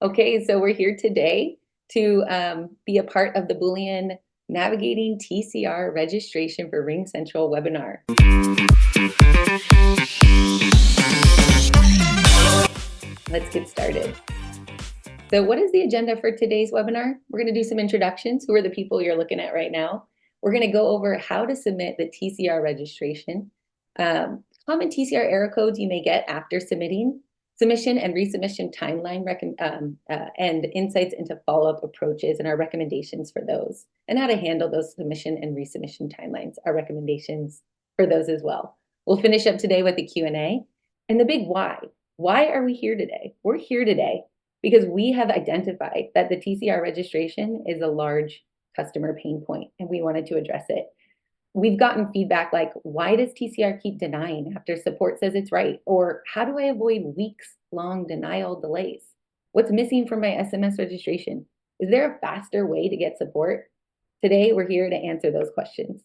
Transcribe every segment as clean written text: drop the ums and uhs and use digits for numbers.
Okay, so we're here today to be a part of the Boolean Navigating TCR Registration for RingCentral webinar. Let's get started. So what is the agenda for today's webinar? We're going to do some introductions. Who are the people you're looking at right now? We're going to go over how to submit the TCR registration, common TCR error codes you may get after submission and resubmission timeline, and insights into follow-up approaches and our recommendations for those, and how to handle those submission and resubmission timelines, our recommendations for those as well. We'll finish up today with the Q&A and the big why. Why are we here today? We're here today because we have identified that the TCR registration is a large customer pain point, and we wanted to address it. We've gotten feedback like, why does TCR keep denying after support says it's right? Or how do I avoid weeks-long denial delays? What's missing from my SMS registration? Is there a faster way to get support? Today, we're here to answer those questions.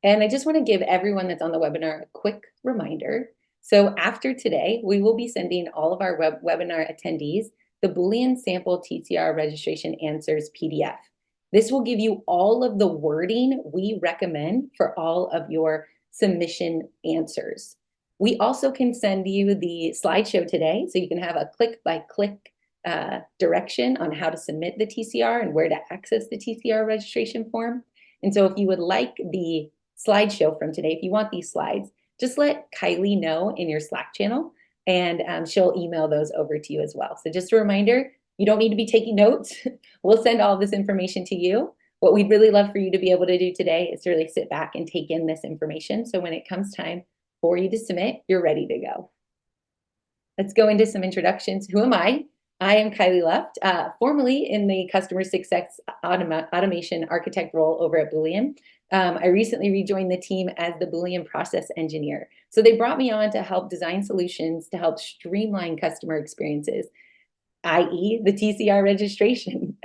And I just want to give everyone that's on the webinar a quick reminder. So after today, we will be sending all of our webinar attendees the Boolean Sample TCR Registration Answers PDF. This will give you all of the wording we recommend for all of your submission answers. We also can send you the slideshow today, so you can have a click-by-click direction on how to submit the TCR and where to access the TCR registration form. And so if you would like the slideshow from today, if you want these slides, just let Kylie know in your Slack channel, and she'll email those over to you as well. So just a reminder, you don't need to be taking notes. We'll send all this information to you. What we'd really love for you to be able to do today is to really sit back and take in this information. So when it comes time for you to submit, you're ready to go. Let's go into some introductions. Who am I? I am Kylie Luft, formerly in the Customer Success Automation Architect role over at Boolean. I recently rejoined the team as the Boolean Process Engineer. So they brought me on to help design solutions to help streamline customer experiences, i.e. the TCR registration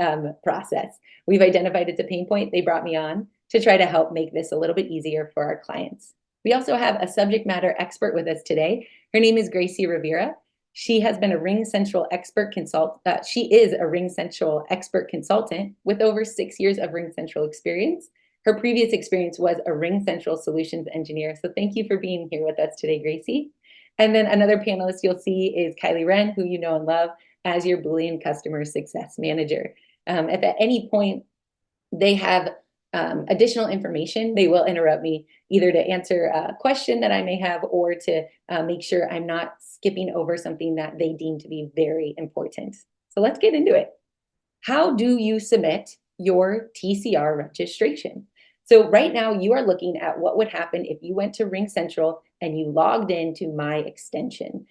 process. We've identified it's a pain point. They brought me on to try to help make this a little bit easier for our clients. We also have a subject matter expert with us today. Her name is Gracie Rivera. She has been a RingCentral expert consultant. She is a RingCentral expert consultant with over 6 years of RingCentral experience. Her previous experience was a RingCentral solutions engineer. So thank you for being here with us today, Gracie. And then another panelist you'll see is Kylie Wren, who you know and love as your Boolean Customer Success Manager. If at any point they have additional information, they will interrupt me either to answer a question that I may have or to make sure I'm not skipping over something that they deem to be very important. So let's get into it. How do you submit your TCR registration? So right now you are looking at what would happen if you went to RingCentral and you logged into My Extension.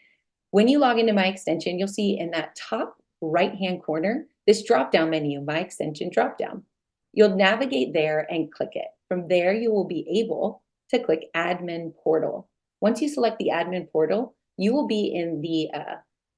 When you log into My Extension, you'll see in that top right-hand corner, this drop-down menu, My Extension drop-down. You'll navigate there and click it. From there, you will be able to click Admin Portal. Once you select the Admin Portal, you will be in the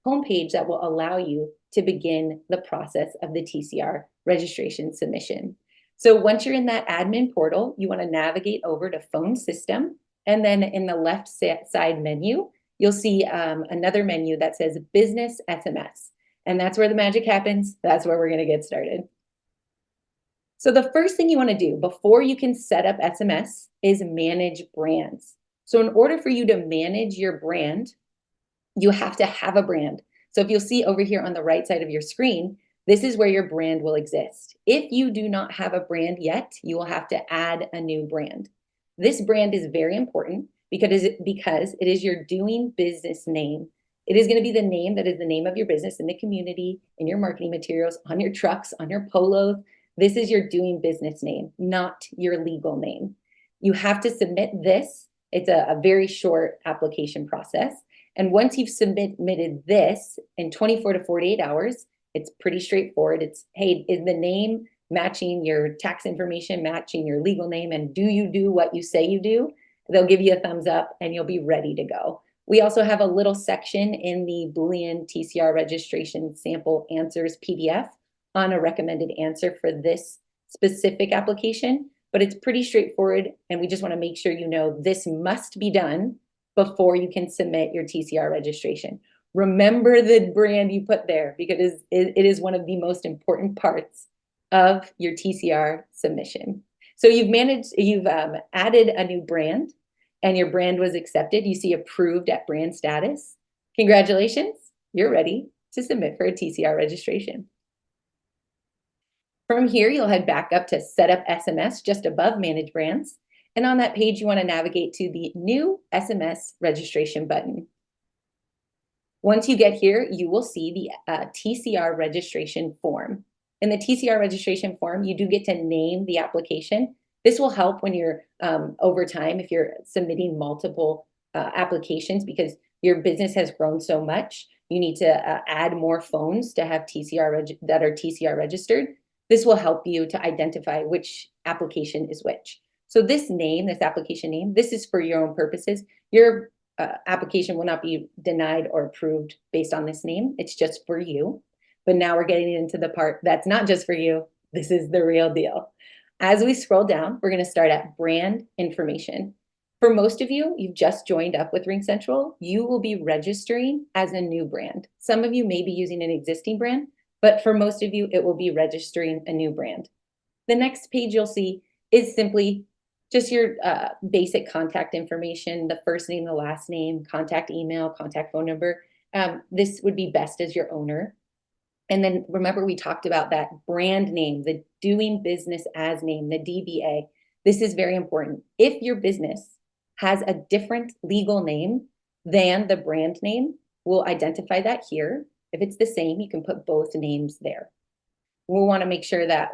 homepage that will allow you to begin the process of the TCR registration submission. So once you're in that Admin Portal, you want to navigate over to Phone System, and then in the left side menu, you'll see another menu that says Business SMS. And that's where the magic happens. That's where we're going to get started. So the first thing you want to do before you can set up SMS is manage brands. So in order for you to manage your brand, you have to have a brand. So if you'll see over here on the right side of your screen, this is where your brand will exist. If you do not have a brand yet, you will have to add a new brand. This brand is very important because it is your doing business name. It is going to be the name that is the name of your business in the community, in your marketing materials, on your trucks, on your polos. This is your doing business name, not your legal name. You have to submit this. It's a very short application process. And once you've submitted this in 24 to 48 hours, it's pretty straightforward. It's, hey, is the name matching your tax information, matching your legal name, and do you do what you say you do? They'll give you a thumbs up and you'll be ready to go. We also have a little section in the Boolean TCR registration sample answers PDF on a recommended answer for this specific application, but it's pretty straightforward. And we just want to make sure you know this must be done before you can submit your TCR registration. Remember the brand you put there because it is one of the most important parts of your TCR submission. So you've added a new brand and your brand was accepted. You see approved at brand status. Congratulations, you're ready to submit for a TCR registration. From here, you'll head back up to Set Up SMS just above Manage Brands. And on that page, you want to navigate to the New SMS Registration button. Once you get here, you will see the TCR registration form. In the TCR registration form, you do get to name the application. This will help when you're over time, if you're submitting multiple applications because your business has grown so much, you need to add more phones to have that are TCR registered. This will help you to identify which application is which. So this name, this application name, this is for your own purposes. Your application will not be denied or approved based on this name. It's just for you. But now we're getting into the part that's not just for you. This is the real deal. As we scroll down, we're going to start at brand information. For most of you, you've just joined up with RingCentral. You will be registering as a new brand. Some of you may be using an existing brand, but for most of you, it will be registering a new brand. The next page you'll see is simply just your basic contact information, the first name, the last name, contact email, contact phone number. This would be best as your owner. And then remember, we talked about that brand name, the doing business as name, the DBA. This is very important. If your business has a different legal name than the brand name, we'll identify that here. If it's the same, you can put both names there. We'll want to make sure that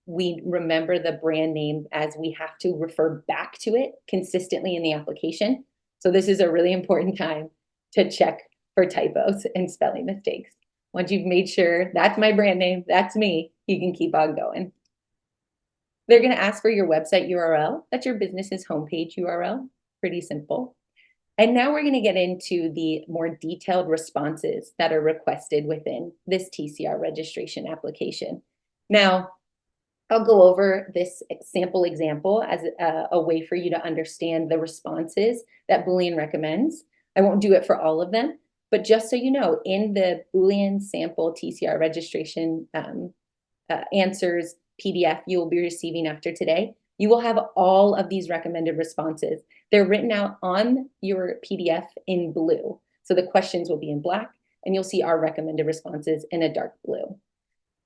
we remember the brand name as we have to refer back to it consistently in the application. So this is a really important time to check for typos and spelling mistakes. Once you've made sure that's my brand name, that's me, you can keep on going. They're going to ask for your website URL. That's your business's homepage URL. Pretty simple. And now we're going to get into the more detailed responses that are requested within this TCR registration application. Now, I'll go over this sample example as a way for you to understand the responses that Boolean recommends. I won't do it for all of them, but just so you know, in the Boolean sample TCR registration answers PDF you will be receiving after today, you will have all of these recommended responses. They're written out on your PDF in blue. So the questions will be in black, and you'll see our recommended responses in a dark blue.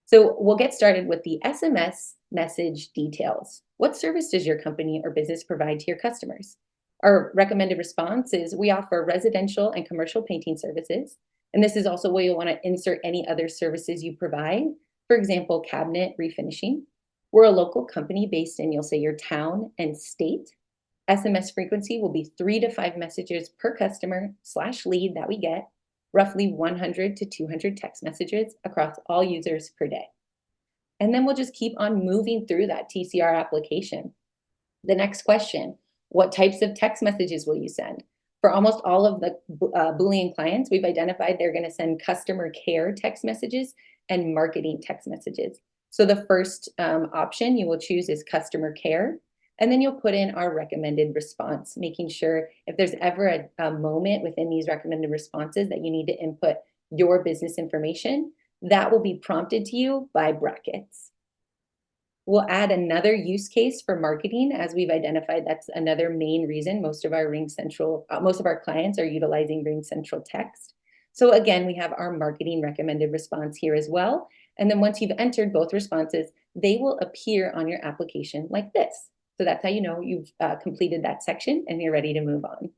So we'll get started with the SMS message details. What service does your company or business provide to your customers? Our recommended response is we offer residential and commercial painting services. And this is also where you'll want to insert any other services you provide. For example, cabinet refinishing. We're a local company based in, you'll say, your town and state. SMS frequency will be 3 to 5 messages per customer/lead that we get, roughly 100 to 200 text messages across all users per day. And then we'll just keep on moving through that TCR application. The next question, what types of text messages will you send? For almost all of the Boolean clients, we've identified they're going to send customer care text messages and marketing text messages. So the first option you will choose is customer care. And then you'll put in our recommended response, making sure if there's ever a moment within these recommended responses that you need to input your business information, that will be prompted to you by brackets. We'll add another use case for marketing, as we've identified that's another main reason most of our clients are utilizing RingCentral text. So again, we have our marketing recommended response here as well. And then once you've entered both responses, they will appear on your application like this. So that's how you know you've completed that section and you're ready to move on.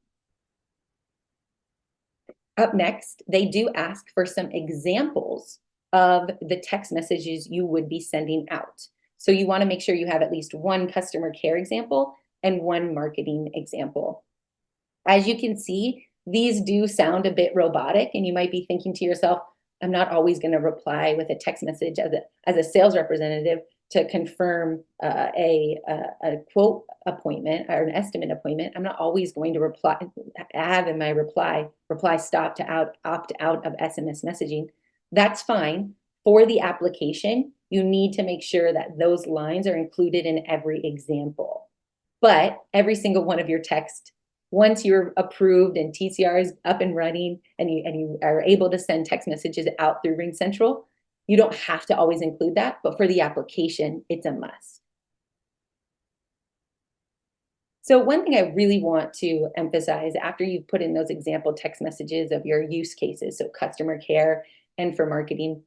Up next, they do ask for some examples of the text messages you would be sending out. So you want to make sure you have at least one customer care example and one marketing example. As you can see, these do sound a bit robotic, and you might be thinking to yourself, I'm not always going to reply with a text message as a sales representative to confirm a quote appointment or an estimate appointment. I'm not always going to have in my reply stop to opt out of SMS messaging. That's fine. For the application, you need to make sure that those lines are included in every example. But every single one of your text Once you're approved and TCR is up and running and you are able to send text messages out through RingCentral, you don't have to always include that, but for the application, it's a must. So one thing I really want to emphasize after you've put in those example text messages of your use cases, so customer care and for marketing,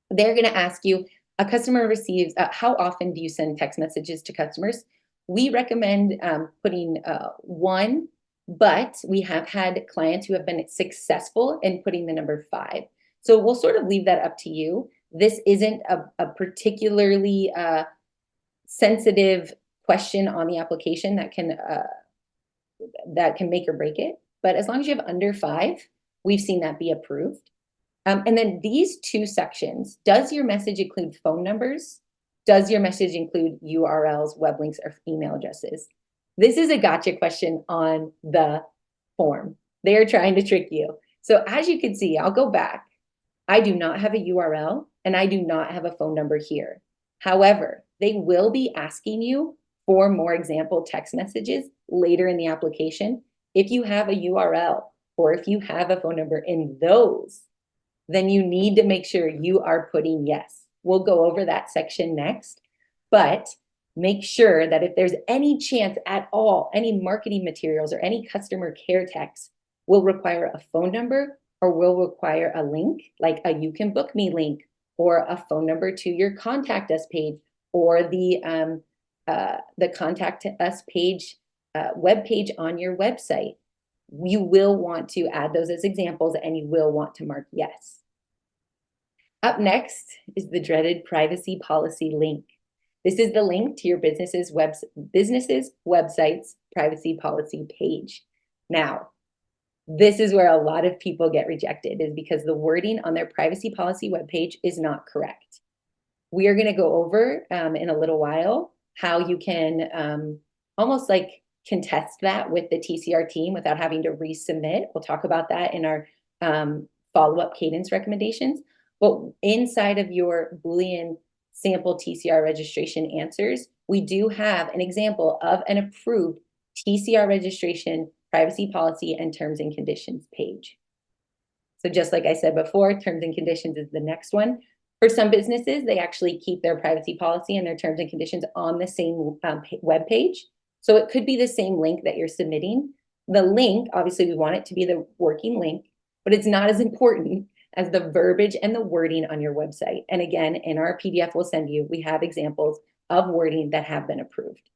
they're going to ask you, a customer receives, how often do you send text messages to customers? We recommend putting one, but we have had clients who have been successful in putting the number 5. So we'll sort of leave that up to you. This isn't a particularly sensitive question on the application that can make or break it. But as long as you have under 5, we've seen that be approved. And then these 2 sections, does your message include phone numbers? Does your message include URLs, web links, or email addresses? This is a gotcha question on the form. They're trying to trick you. So as you can see, I'll go back. I do not have a URL and I do not have a phone number here. However, they will be asking you for more example text messages later in the application. If you have a URL or if you have a phone number in those, then you need to make sure you are putting yes. We'll go over that section next, but make sure that if there's any chance at all, any marketing materials or any customer care text will require a phone number or will require a link, like a you can book me link or a phone number to your contact us page or the contact us page, web page on your website. You will want to add those as examples and you will want to mark yes. Up next is the dreaded privacy policy link. This is the link to your business's website's privacy policy page. Now, this is where a lot of people get rejected, is because the wording on their privacy policy webpage is not correct. We are going to go over in a little while how you can almost like contest that with the TCR team without having to resubmit. We'll talk about that in our follow-up cadence recommendations. But inside of your Boolean sample TCR registration answers, we do have an example of an approved TCR registration, privacy policy, and terms and conditions page. So just like I said before, terms and conditions is the next one. For some businesses, they actually keep their privacy policy and their terms and conditions on the same web page. So it could be the same link that you're submitting. The link, obviously we want it to be the working link, but it's not as important as the verbiage and the wording on your website. And again, in our PDF we'll send you, we have examples of wording that have been approved.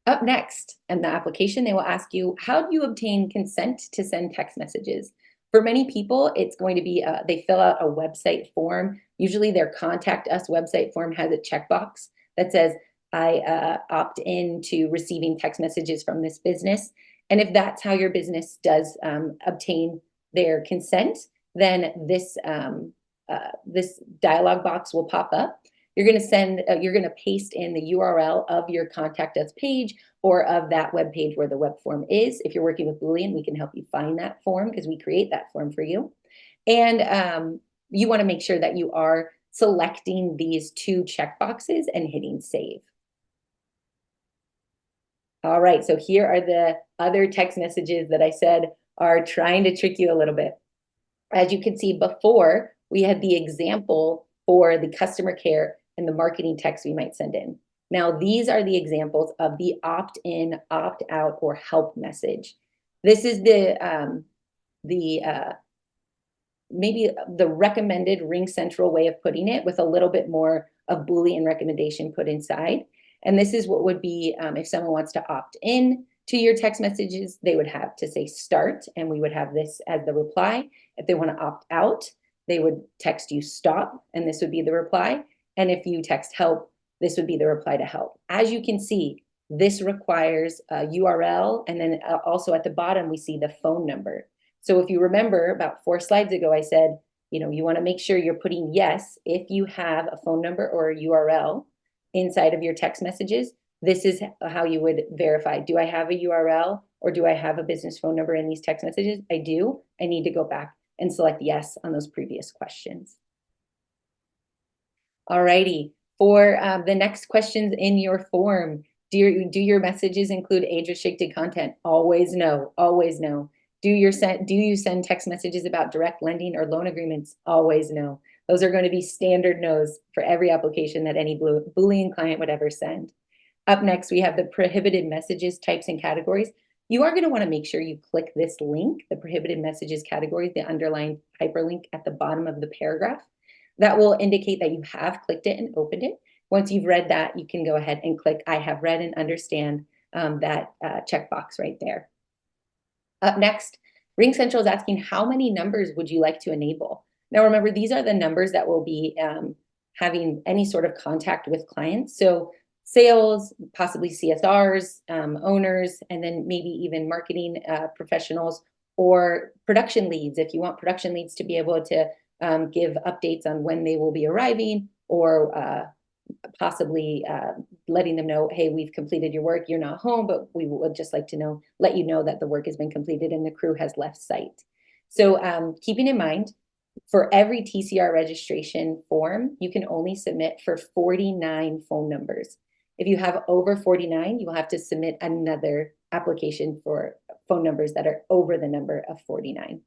Up next, in the application, they will ask you, how do you obtain consent to send text messages? For many people, it's going to be, they fill out a website form. Usually their contact us website form has a checkbox that says, I opt in to receiving text messages from this business. And if that's how your business does obtain their consent, then this dialog box will pop up. You're going to paste in the URL of your contact us page or of that web page where the web form is. If you're working with Boolean, we can help you find that form because we create that form for you. And you want to make sure that you are selecting these 2 checkboxes and hitting save. All right, so here are the other text messages that I said are trying to trick you a little bit. As you can see before, we had the example for the customer care and the marketing text we might send in. Now, these are the examples of the opt-in, opt-out, or help message. This is maybe the recommended RingCentral way of putting it with a little bit more of Boolean recommendation put inside. And this is what would be, if someone wants to opt in to your text messages, they would have to say start, and we would have this as the reply. If they want to opt out, they would text you stop, and this would be the reply. And if you text help, this would be the reply to help. As you can see, this requires a URL, and then also at the bottom, we see the phone number. So if you remember about 4 slides ago, I said, you want to make sure you're putting yes if you have a phone number or a URL inside of your text messages. This is how you would verify. Do I have a URL or do I have a business phone number in these text messages? I do. I need to go back and select yes on those previous questions. All righty. For the next questions in your form, Do your messages include age-restricted content? Always no, always no. Do you send text messages about direct lending or loan agreements? Always no. Those are going to be standard no's for every application that any Boolean client would ever send. Up next, we have the prohibited messages, types, and categories. You are going to want to make sure you click this link, the prohibited messages categories, the underlined hyperlink at the bottom of the paragraph. That will indicate that you have clicked it and opened it. Once you've read that, you can go ahead and click I have read and understand that checkbox right there. Up next, RingCentral is asking how many numbers would you like to enable? Now remember, these are the numbers that will be having any sort of contact with clients. So sales, possibly CSRs, owners, and then maybe even marketing professionals or production leads. If you want production leads to be able to give updates on when they will be arriving, or possibly letting them know, hey, we've completed your work, you're not home, but we would just like to let you know that the work has been completed and the crew has left site. So keeping in mind, for every TCR registration form, you can only submit for 49 phone numbers. If you have over 49, you will have to submit another application for phone numbers that are over the number of 49.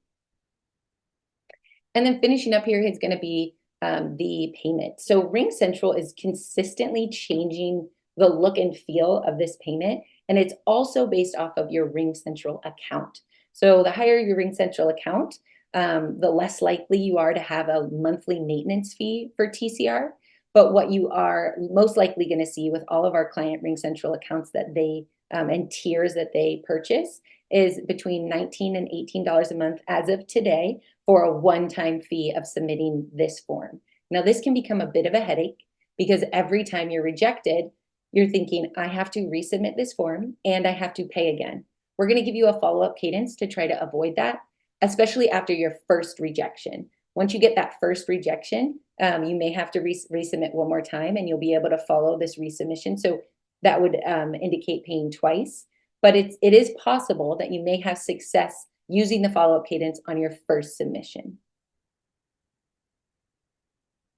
And then finishing up here is going to be the payment. So RingCentral is consistently changing the look and feel of this payment, and it's also based off of your RingCentral account. So the higher your RingCentral account, the less likely you are to have a monthly maintenance fee for TCR. But what you are most likely going to see with all of our client RingCentral accounts that they and tiers that they purchase is between $19 and $18 a month as of today for a one-time fee of submitting this form. Now, this can become a bit of a headache because every time you're rejected, you're thinking, I have to resubmit this form and I have to pay again. We're going to give you a follow-up cadence to try to avoid that, especially after your first rejection. Once you get that first rejection, you may have to resubmit one more time and you'll be able to follow this resubmission. So that would indicate paying twice. But it is possible that you may have success using the follow-up cadence on your first submission.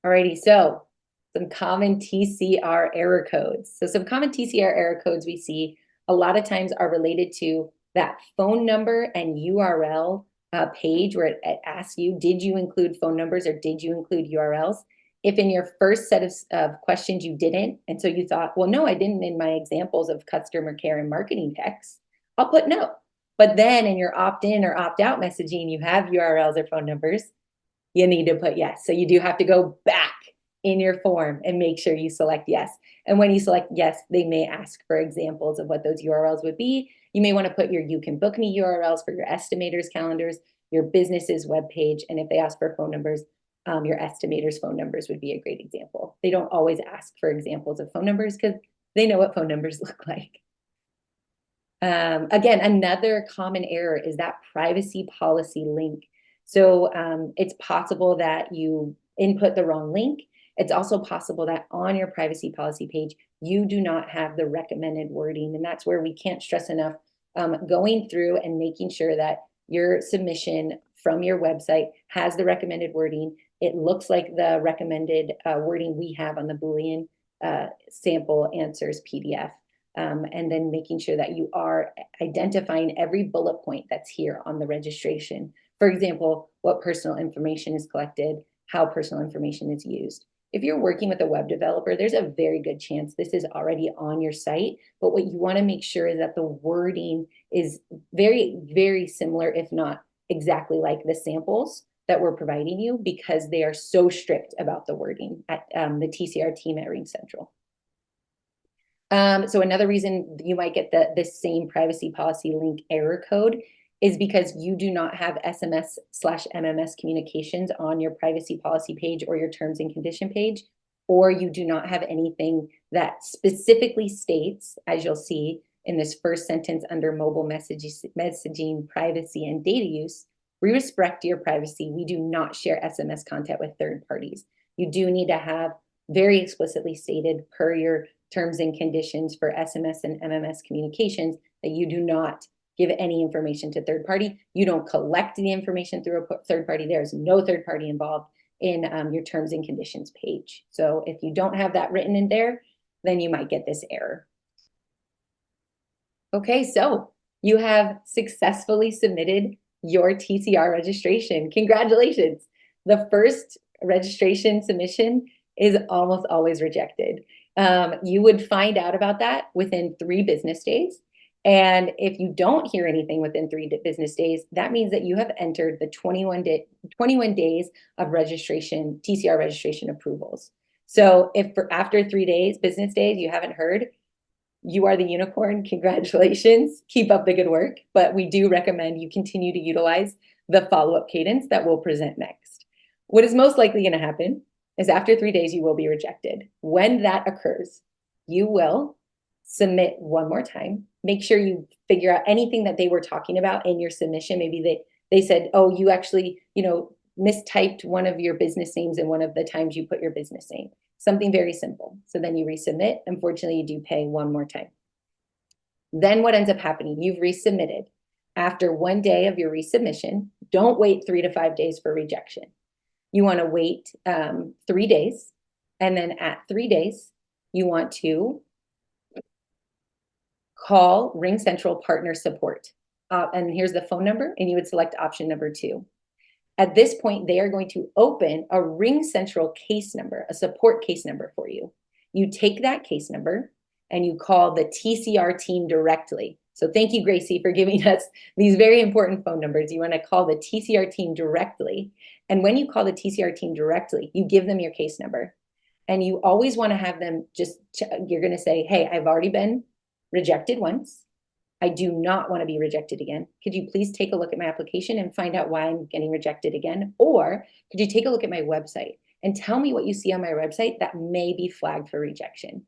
Alrighty, so some common TCR error codes. So some common TCR error codes we see a lot of times are related to that phone number and URL page where it asks you, did you include phone numbers or did you include URLs? If in your first set of questions you didn't, and so you thought, well, no, I didn't in my examples of customer care and marketing text, I'll put no. But then in your opt-in or opt-out messaging, you have URLs or phone numbers, you need to put yes. So you do have to go back in your form and make sure you select yes. And when you select yes, they may ask for examples of what those URLs would be. You may want to put your You Can Book Me URLs for your estimators' calendars, your business's webpage, and if they ask for phone numbers, your estimators' phone numbers would be a great example. They don't always ask for examples of phone numbers because they know what phone numbers look like. Again, another common error is that privacy policy link. So it's possible that you input the wrong link. It's also possible that on your privacy policy page, you do not have the recommended wording. And that's where we can't stress enough going through and making sure that your submission from your website has the recommended wording. It looks like the recommended wording we have on the Boolean sample answers PDF. And then making sure that you are identifying every bullet point that's here on the registration. For example, what personal information is collected, how personal information is used. If you're working with a web developer, there's a very good chance this is already on your site, but what you want to make sure is that the wording is very, very similar, if not exactly like the samples that we're providing you, because they are so strict about the wording at the TCR team at RingCentral. So another reason you might get this same privacy policy link error code is because you do not have SMS/MMS communications on your privacy policy page or your terms and condition page, or you do not have anything that specifically states, as you'll see in this first sentence under mobile messaging, privacy, and data use, we respect your privacy. We do not share SMS content with third parties. You do need to have very explicitly stated per your terms and conditions for SMS and MMS communications that you do not give any information to third party. You don't collect the information through a third party. There's no third party involved in your terms and conditions page. So if you don't have that written in there, then you might get this error. Okay, so you have successfully submitted your TCR registration. Congratulations. The first registration submission is almost always rejected. You would find out about that within 3 business days. And if you don't hear anything within 3 business days, that means that you have entered the 21 days of registration, TCR registration approvals. So if after 3 business days, you haven't heard, you are the unicorn. Congratulations. Keep up the good work. But we do recommend you continue to utilize the follow-up cadence that we'll present next. What is most likely going to happen is after 3 days, you will be rejected. When that occurs, you will submit one more time. Make sure you figure out anything that they were talking about in your submission. Maybe they said, oh, you actually, mistyped one of your business names in one of the times you put your business name. Something very simple. So then you resubmit. Unfortunately, you do pay one more time. Then what ends up happening? You've resubmitted. After 1 day of your resubmission, don't wait 3 to 5 days for rejection. You want to wait 3 days. And then at 3 days, you want to call RingCentral Partner Support. And here's the phone number, and you would select option number 2. At this point, they are going to open a RingCentral case number, a support case number for you. You take that case number and you call the TCR team directly. So thank you, Gracie, for giving us these very important phone numbers. You want to call the TCR team directly. And when you call the TCR team directly, you give them your case number. And you always want to have them you're going to say, hey, I've already been rejected once. I do not want to be rejected again. Could you please take a look at my application and find out why I'm getting rejected again? Or could you take a look at my website and tell me what you see on my website that may be flagged for rejection?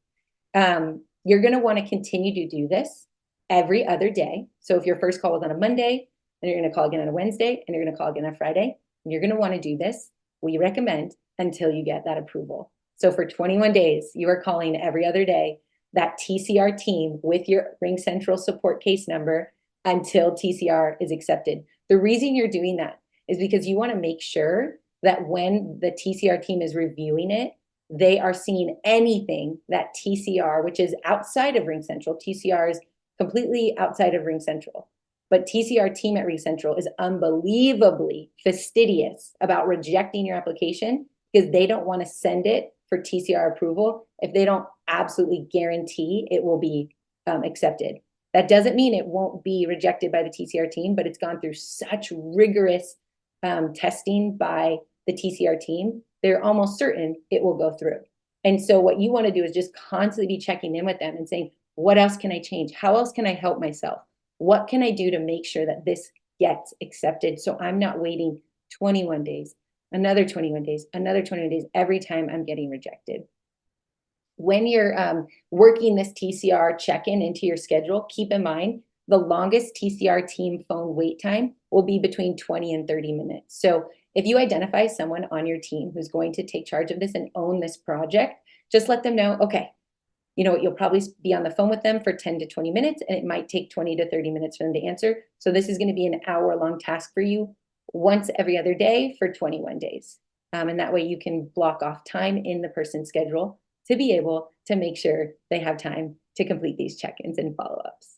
You're going to want to continue to do this every other day. So if your first call was on a Monday, then you're going to call again on a Wednesday, and you're going to call again on Friday. And you're going to want to do this, we recommend, until you get that approval. So for 21 days, you are calling every other day that TCR team with your RingCentral support case number until TCR is accepted. The reason you're doing that is because you want to make sure that when the TCR team is reviewing it, they are seeing anything that TCR, which is outside of RingCentral, TCR is completely outside of RingCentral, but TCR team at RingCentral is unbelievably fastidious about rejecting your application because they don't want to send it for TCR approval if they don't absolutely guarantee it will be accepted. That doesn't mean it won't be rejected by the TCR team, but it's gone through such rigorous testing by the TCR team, they're almost certain it will go through. And so what you want to do is just constantly be checking in with them and saying, what else can I change? How else can I help myself? What can I do to make sure that this gets accepted so I'm not waiting 21 days, another 21 days, another 21 days every time I'm getting rejected? When you're working this TCR check-in into your schedule, keep in mind the longest TCR team phone wait time will be between 20 and 30 minutes. So if you identify someone on your team who's going to take charge of this and own this project, just let them know, okay, you know what, you'll probably be on the phone with them for 10 to 20 minutes, and it might take 20 to 30 minutes for them to answer. So this is going to be an hour-long task for you once every other day for 21 days. And that way you can block off time in the person's schedule to be able to make sure they have time to complete these check-ins and follow-ups.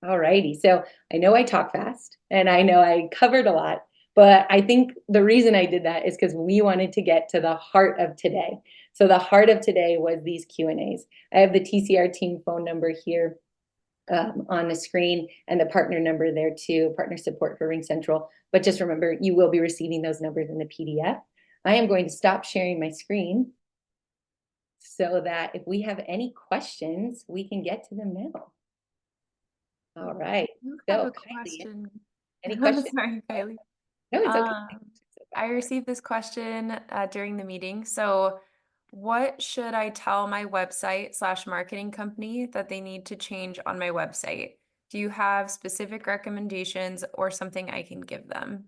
All righty, so I know I talk fast and I know I covered a lot, but I think the reason I did that is because we wanted to get to the heart of today. So the heart of today was these Q&As. I have the TCR team phone number here on the screen and the partner number there too, partner support for RingCentral. But just remember, you will be receiving those numbers in the PDF. I am going to stop sharing my screen so that if we have any questions, we can get to them now. All right. I have a question. Any questions? Sorry, Kylie. No, it's okay. I received this question during the meeting. So what should I tell my website/marketing company that they need to change on my website? Do you have specific recommendations or something I can give them?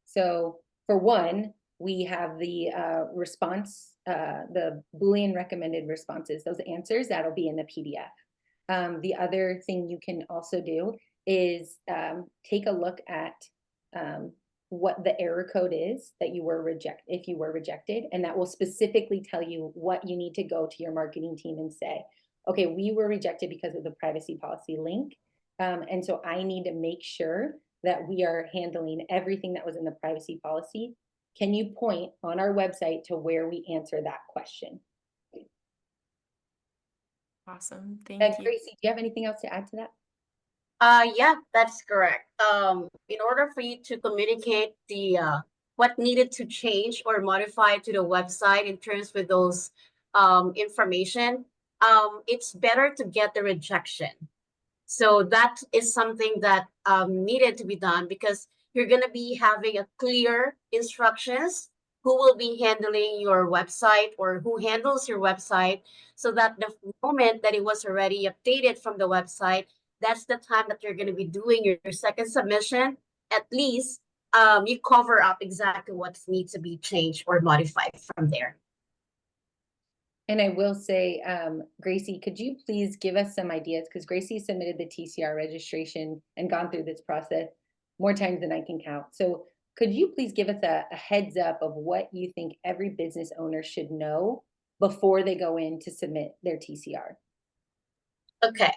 So for one, we have the response, the Boolean recommended responses, those answers, that'll be in the PDF. The other thing you can also do is take a look at what the error code is that you were if you were rejected, and that will specifically tell you what you need to go to your marketing team and say. okay, we were rejected because of the privacy policy link. And so I need to make sure that we are handling everything that was in the privacy policy. Can you point on our website to where we answer that question? Awesome. And Thank you. Gracie, do you have anything else to add to that? Yeah, that's correct. In order for you to communicate the what needed to change or modify to the website in terms with those information, it's better to get the rejection. So that is something that needed to be done, because you're going to be having a clear instructions who will be handling your website or who handles your website, so that the moment that it was already updated from the website, that's the time that you're going to be doing your second submission. At least you cover up exactly what needs to be changed or modified from there. And I will say, Gracie, could you please give us some ideas? Because Gracie submitted the TCR registration and gone through this process more times than I can count. So could you please give us a heads up of what you think every business owner should know before they go in to submit their TCR? Okay.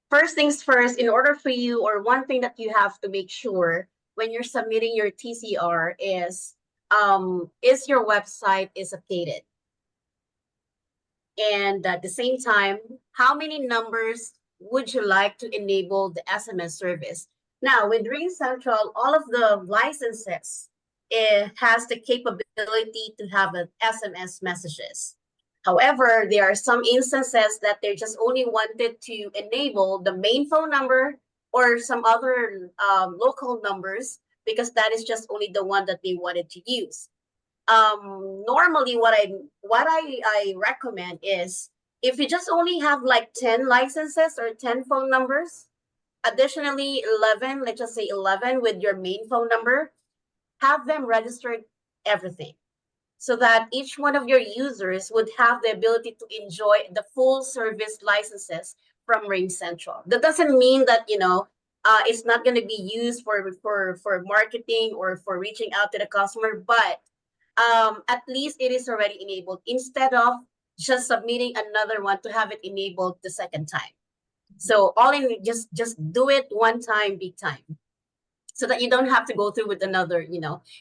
First things first, in order for you, or one thing that you have to make sure when you're submitting your TCR is your website is updated. And at the same time, how many numbers would you like to enable the SMS service? Now, with RingCentral, all of the licenses, it has the capability to have an SMS messages. However, there are some instances that they just only wanted to enable the main phone number or some other local numbers, because that is just only the one that they wanted to use. Normally what I recommend is, if you just only have like 10 licenses or 10 phone numbers, additionally 11, let's just say 11 with your main phone number, have them registered everything, so that each one of your users would have the ability to enjoy the full service licenses from RingCentral. That doesn't mean that, it's not going to be used for marketing or for reaching out to the customer, but at least it is already enabled, instead of just submitting another one to have it enabled the second time. So all in, just do it one time, big time, so that you don't have to go through with another,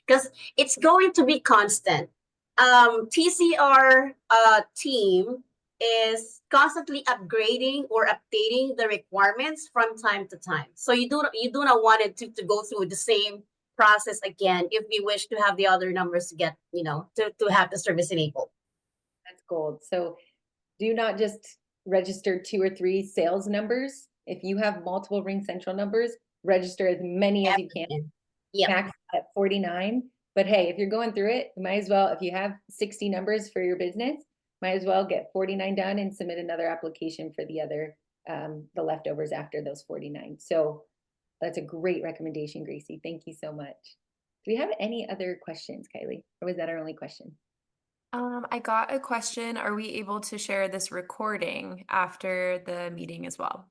because it's going to be constant. TCR team is constantly upgrading or updating the requirements from time to time. So you do not want it to go through the same process again if we wish to have the other numbers to get, to have the service enabled. That's gold. So do not just register 2 or 3 sales numbers. If you have multiple RingCentral numbers, register as many as you can. Yeah. Max at 49. But hey, if you're going through it, you might as well, if you have 60 numbers for your business, might as well get 49 done and submit another application for the other, the leftovers after those 49. So that's a great recommendation, Gracie. Thank you so much. Do we have any other questions, Kylie? Or was that our only question? I got a question. Are we able to share this recording after the meeting as well?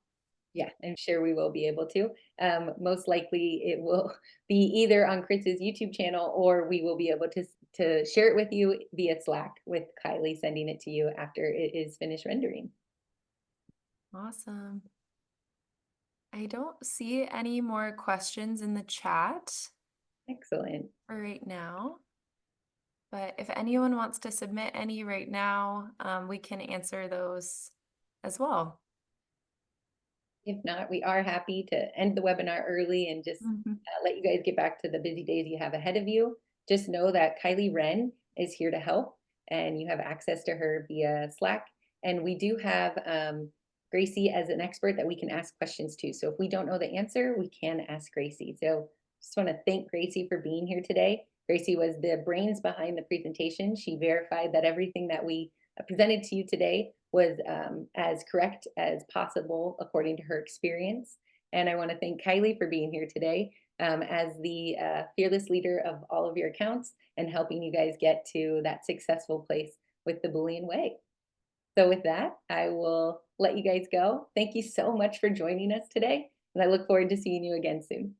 Yeah, I'm sure we will be able to. Most likely it will be either on Chris's YouTube channel, or we will be able to share it with you via Slack with Kylie sending it to you after it is finished rendering. Awesome. I don't see any more questions in the chat Excellent. for right now. But if anyone wants to submit any right now, we can answer those as well. If not, we are happy to end the webinar early and just let you guys get back to the busy days you have ahead of you. Just know that Kylie Wren is here to help, and you have access to her via Slack. And we do have Gracie as an expert that we can ask questions to. So if we don't know the answer, we can ask Gracie. So just want to thank Gracie for being here today. Gracie was the brains behind the presentation. She verified that everything that we presented to you today was as correct as possible according to her experience. And I want to thank Kylie for being here today as the fearless leader of all of your accounts and helping you guys get to that successful place with the Boolean way. So with that, I will let you guys go. Thank you so much for joining us today, and I look forward to seeing you again soon.